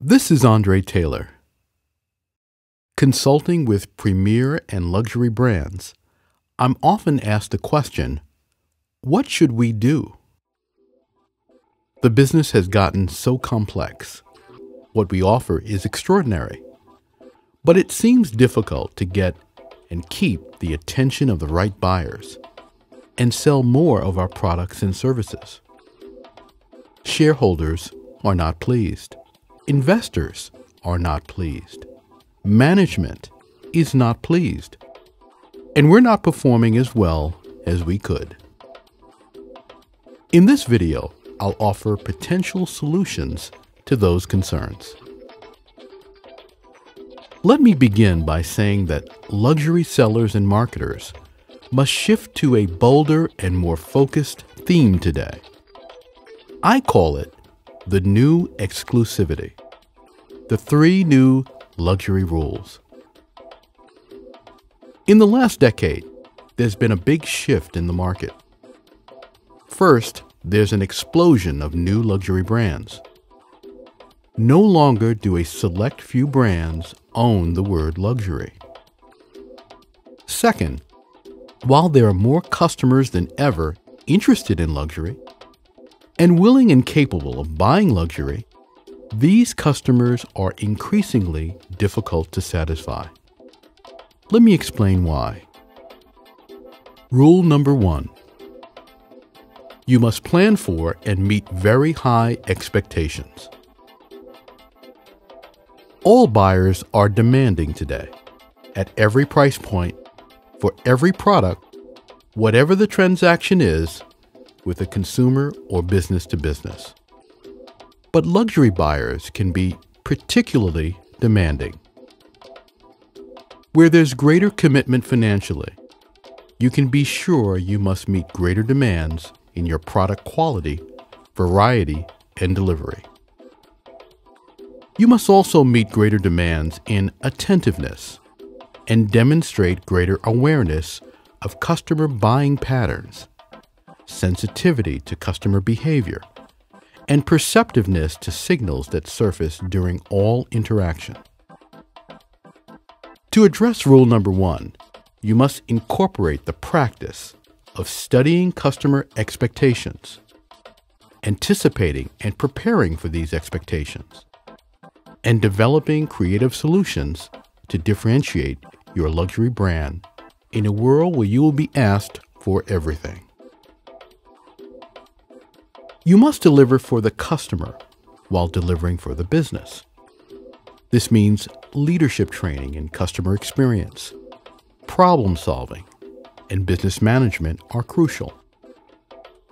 This is André Taylor. Consulting with premier and luxury brands, I'm often asked the question, what should we do? The business has gotten so complex. What we offer is extraordinary, but it seems difficult to get and keep the attention of the right buyers and sell more of our products and services. Shareholders are not pleased. Investors are not pleased. Management is not pleased. And we're not performing as well as we could. In this video, I'll offer potential solutions to those concerns. Let me begin by saying that luxury sellers and marketers must shift to a bolder and more focused theme today. I call it the new exclusivity, the 3 new luxury rules. In the last decade, there's been a big shift in the market. First, there's an explosion of new luxury brands. No longer do a select few brands own the word luxury. Second, while there are more customers than ever interested in luxury and willing and capable of buying luxury, these customers are increasingly difficult to satisfy. Let me explain why. Rule number 1. You must plan for and meet very high expectations. All buyers are demanding today, at every price point, for every product, whatever the transaction is, with a consumer or business to business. But luxury buyers can be particularly demanding. Where there's greater commitment financially, you can be sure you must meet greater demands in your product quality, variety, and delivery. You must also meet greater demands in attentiveness and demonstrate greater awareness of customer buying patterns, sensitivity to customer behavior, and perceptiveness to signals that surface during all interaction. To address rule number 1, you must incorporate the practice of studying customer expectations, anticipating and preparing for these expectations, and developing creative solutions to differentiate your luxury brand in a world where you will be asked for everything. You must deliver for the customer while delivering for the business. This means leadership training and customer experience, problem solving, and business management are crucial.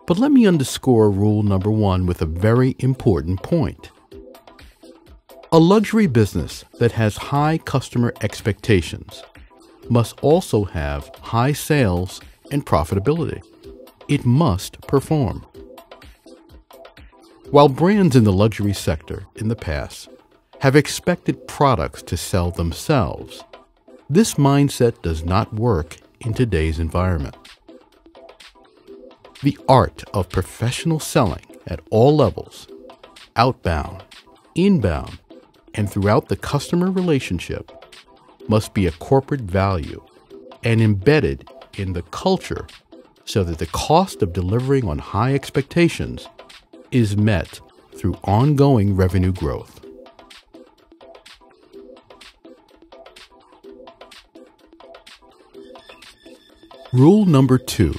But let me underscore rule number 1 with a very important point. A luxury business that has high customer expectations must also have high sales and profitability. It must perform. While brands in the luxury sector in the past have expected products to sell themselves, this mindset does not work in today's environment. The art of professional selling at all levels, outbound, inbound, and throughout the customer relationship, must be a corporate value and embedded in the culture so that the cost of delivering on high expectations is met through ongoing revenue growth. Rule number 2.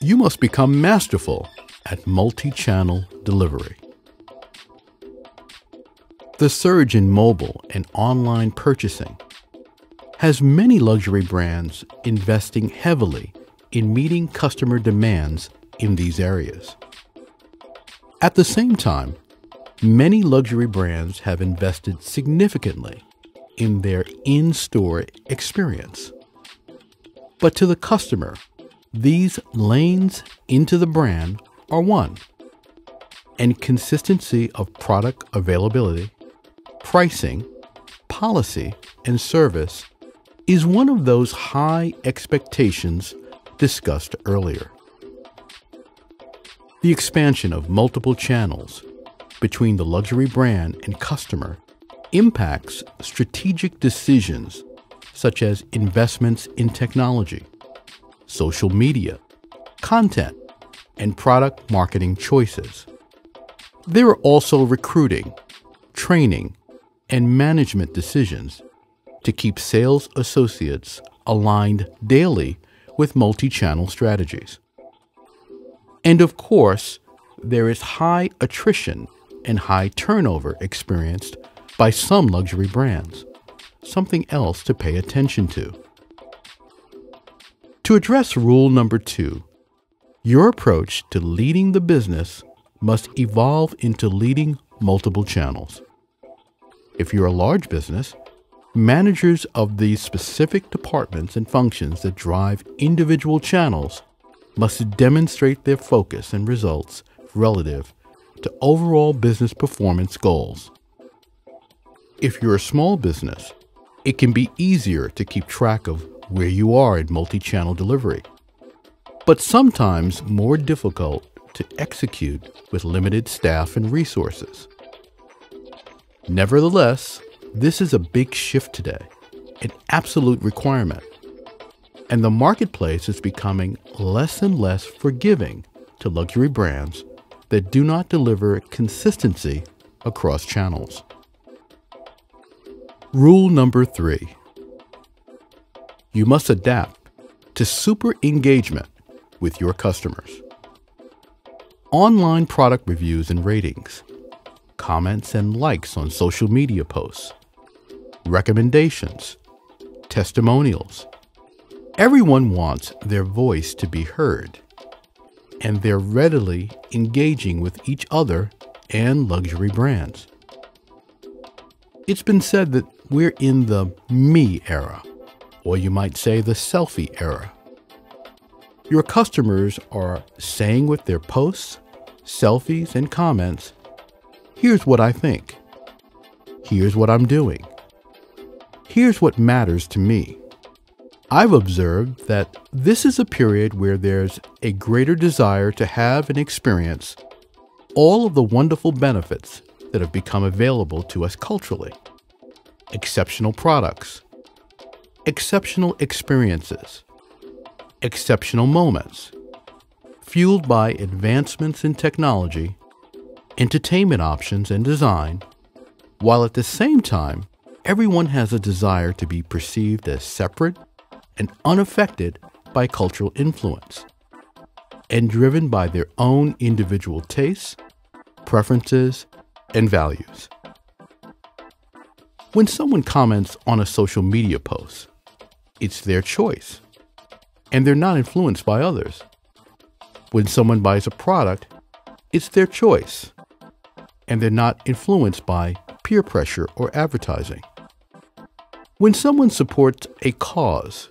You must become masterful at multi-channel delivery. The surge in mobile and online purchasing has many luxury brands investing heavily in meeting customer demands in these areas. At the same time, many luxury brands have invested significantly in their in-store experience. But to the customer, these lanes into the brand are one, and consistency of product availability, pricing, policy, and service is one of those high expectations discussed earlier. The expansion of multiple channels, between the luxury brand and customer impacts strategic decisions such as investments in technology, social media, content, and product marketing choices. There are also recruiting, training, and management decisions to keep sales associates aligned daily with multi-channel strategies. And of course, there is high attrition and high turnover experienced by some luxury brands, something else to pay attention to. To address rule number 2, your approach to leading the business must evolve into leading multiple channels. If you're a large business, managers of the specific departments and functions that drive individual channels must demonstrate their focus and results relative to overall business performance goals. If you're a small business, it can be easier to keep track of where you are in multi-channel delivery, but sometimes more difficult to execute with limited staff and resources. Nevertheless, this is a big shift today, an absolute requirement, and the marketplace is becoming less and less forgiving to luxury brands that do not deliver consistency across channels. Rule number 3. You must adapt to super engagement with your customers. Online product reviews and ratings, comments and likes on social media posts, recommendations, testimonials. Everyone wants their voice to be heard, and they're readily engaging with each other and luxury brands. It's been said that we're in the me era, or you might say the selfie era. Your customers are saying with their posts, selfies, and comments, "Here's what I think. Here's what I'm doing. Here's what matters to me." I've observed that this is a period where there's a greater desire to have and experience all of the wonderful benefits that have become available to us culturally. Exceptional products, exceptional experiences, exceptional moments, fueled by advancements in technology, entertainment options, and design, while at the same time, everyone has a desire to be perceived as separate and unaffected by cultural influence, and driven by their own individual tastes, preferences, and values. When someone comments on a social media post, it's their choice, and they're not influenced by others. When someone buys a product, it's their choice, and they're not influenced by peer pressure or advertising. When someone supports a cause,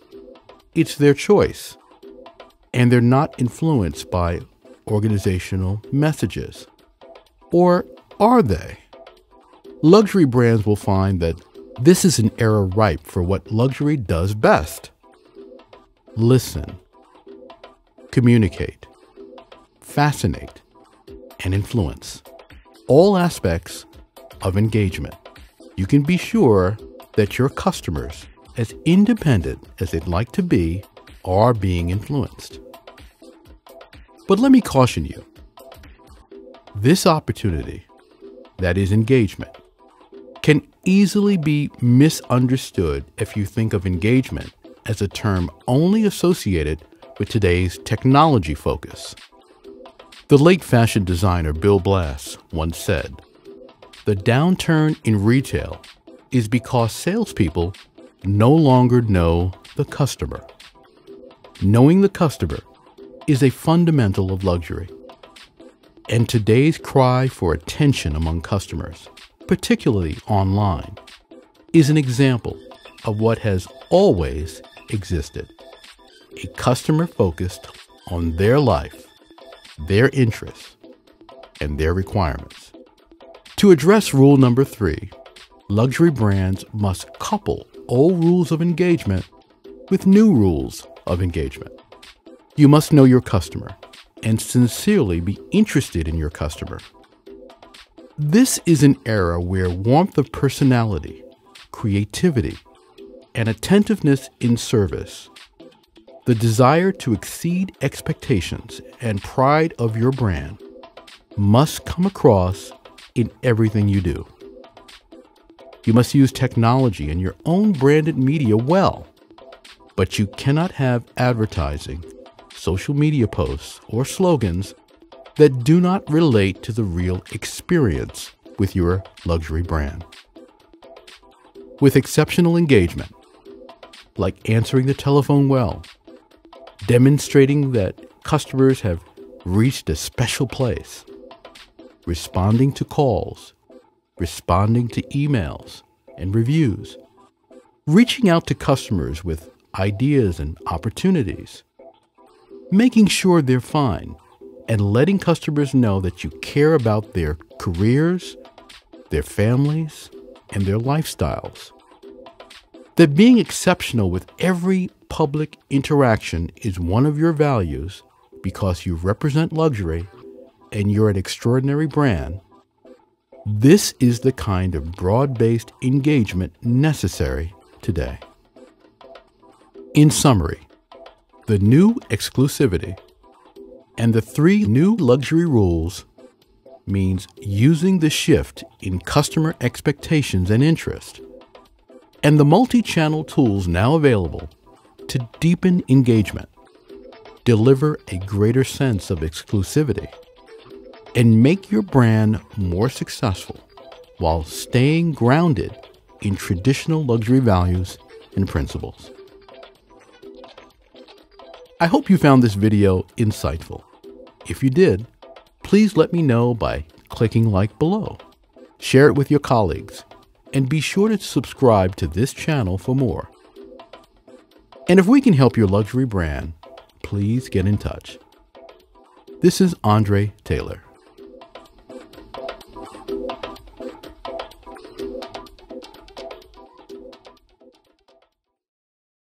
it's their choice, and they're not influenced by organizational messages. Or are they? Luxury brands will find that this is an era ripe for what luxury does best: listen, communicate, fascinate, and influence. All aspects of engagement. You can be sure that your customers, as independent as they'd like to be, are being influenced. But let me caution you. This opportunity, that is engagement, can easily be misunderstood if you think of engagement as a term only associated with today's technology focus. The late fashion designer Bill BLASS once said, "The downturn in retail is because salespeople no longer know the customer." Knowing the customer is a fundamental of luxury. And today's cry for attention among customers, particularly online, is an example of what has always existed: a customer focused on their life, their interests, and their requirements. To address rule number 3, luxury brands must couple old rules of engagement with new rules of engagement. You must know your customer and sincerely be interested in your customer. This is an era where warmth of personality, creativity, and attentiveness in service, the desire to exceed expectations and pride of your brand must come across in everything you do. You must use technology and your own branded media well, but you cannot have advertising, social media posts, or slogans that do not relate to the real experience with your luxury brand. With exceptional engagement, like answering the telephone well, demonstrating that customers have reached a special place, responding to calls, responding to emails and reviews, reaching out to customers with ideas and opportunities, making sure they're fine, and letting customers know that you care about their careers, their families, and their lifestyles. That being exceptional with every public interaction is one of your values because you represent luxury and you're an extraordinary brand. This is the kind of broad-based engagement necessary today. In summary, the new exclusivity and the 3 new luxury rules means using the shift in customer expectations and interest and the multi-channel tools now available to deepen engagement, deliver a greater sense of exclusivity, and make your brand more successful while staying grounded in traditional luxury values and principles. I hope you found this video insightful. If you did, please let me know by clicking like below. Share it with your colleagues, and be sure to subscribe to this channel for more. And if we can help your luxury brand, please get in touch. This is André Taylor.